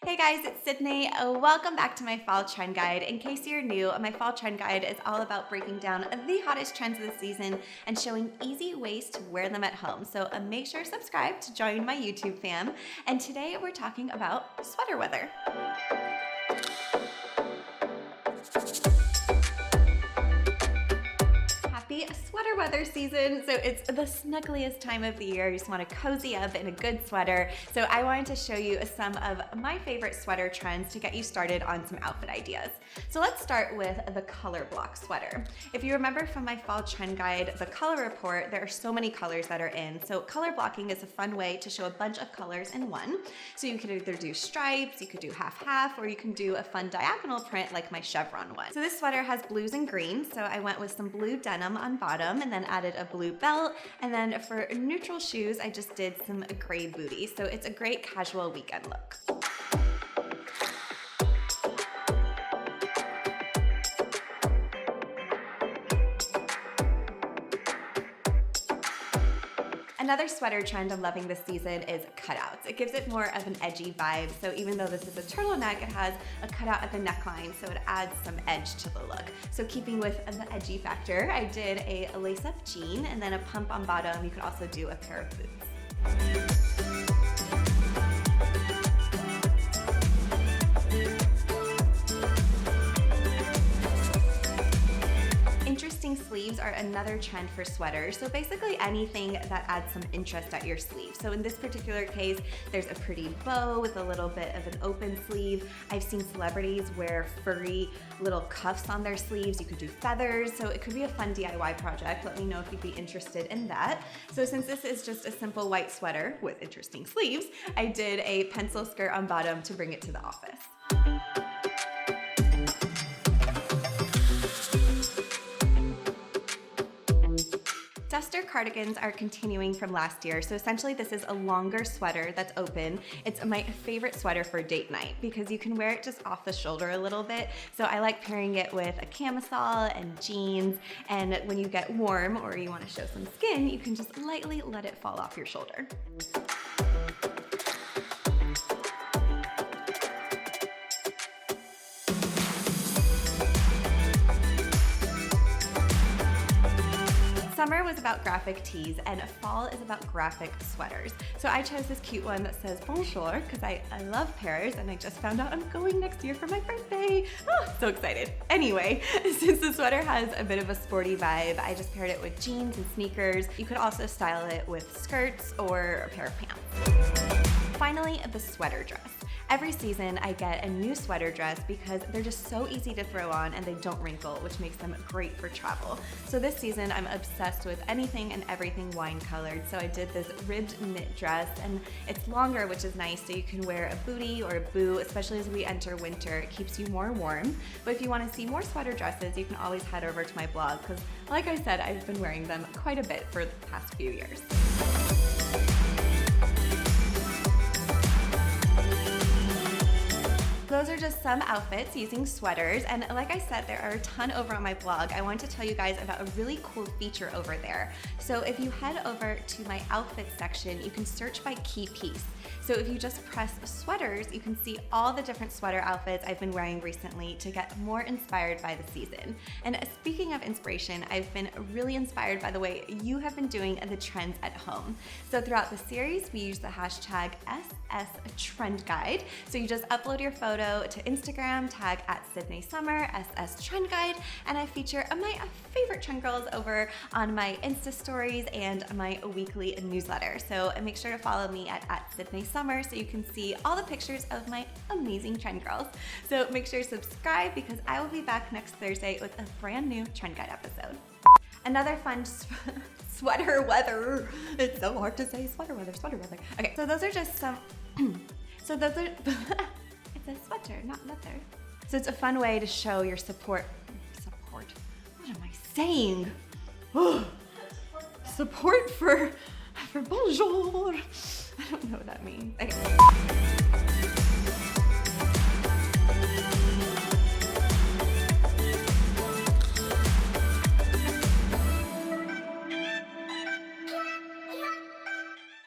Hey guys, it's Sydney. Welcome back to my fall trend guide. In case you're new, my fall trend guide is all about breaking down the hottest trends of the season and showing easy ways to wear them at home. So make sure to subscribe to join my YouTube fam. And today we're talking about sweater weather. Happy sweater weather season. So it's the snuggliest time of the year. You just want to cozy up in a good sweater. So I wanted to show you some of my favorite sweater trends to get you started on some outfit ideas. So let's start with the color block sweater. If you remember from my fall trend guide, the color report, there are so many colors that are in. So color blocking is a fun way to show a bunch of colors in one. So you could either do stripes, you could do half-half, or you can do a fun diagonal print like my chevron one. So this sweater has blues and greens. So I went with some blue denim on bottom and then added a blue belt. And then for neutral shoes, I just did some gray booty. So it's a great casual weekend look. Another sweater trend I'm loving this season is cutouts. It gives it more of an edgy vibe. So even though this is a turtleneck, it has a cutout at the neckline, so it adds some edge to the look. So keeping with the edgy factor, I did a lace-up jean and then a pump on bottom. You could also do a pair of boots. Sleeves are another trend for sweaters. So basically anything that adds some interest at your sleeve. So in this particular case, there's a pretty bow with a little bit of an open sleeve. I've seen celebrities wear furry little cuffs on their sleeves. You could do feathers. So it could be a fun DIY project. Let me know if you'd be interested in that. So since this is just a simple white sweater with interesting sleeves, I did a pencil skirt on bottom to bring it to the office. Duster cardigans are continuing from last year. So essentially this is a longer sweater that's open. It's my favorite sweater for date night because you can wear it just off the shoulder a little bit. So I like pairing it with a camisole and jeans. And when you get warm or you want to show some skin, you can just lightly let it fall off your shoulder. Summer was about graphic tees and fall is about graphic sweaters. So I chose this cute one that says bonjour because I love pears and I just found out I'm going next year for my birthday. Oh, so excited. Anyway, since the sweater has a bit of a sporty vibe, I just paired it with jeans and sneakers. You could also style it with skirts or a pair of pants. Finally, the sweater dress. Every season I get a new sweater dress because they're just so easy to throw on and they don't wrinkle, which makes them great for travel. So this season I'm obsessed with anything and everything wine colored. So I did this ribbed knit dress and it's longer, which is nice. So you can wear a bootie or a boot, especially as we enter winter. It keeps you more warm. But if you want to see more sweater dresses, you can always head over to my blog because like I said, I've been wearing them quite a bit for the past few years. Those are just some outfits using sweaters, and like I said, there are a ton over on my blog. I want to tell you guys about a really cool feature over there. So if you head over to my outfits section, you can search by key piece. So if you just press sweaters, you can see all the different sweater outfits I've been wearing recently to get more inspired by the season. And speaking of inspiration, I've been really inspired by the way you have been doing the trends at home. So throughout the series, we use the hashtag #SSTrendGuide. So you just upload your photo to Instagram, tag @SydneSummer, @SSTrendGuide, and I feature my favorite trend girls over on my Insta stories and my weekly newsletter. So make sure to follow me at @SydneSummer so you can see all the pictures of my amazing trend girls. So make sure to subscribe because I will be back next Thursday with a brand new trend guide episode. Another fun sweater weather. It's so hard to say sweater weather. Okay, so those are just some, it's a sweater, not leather. So it's a fun way to show your support, what am I saying? Support for bonjour. I don't know what that means. Okay.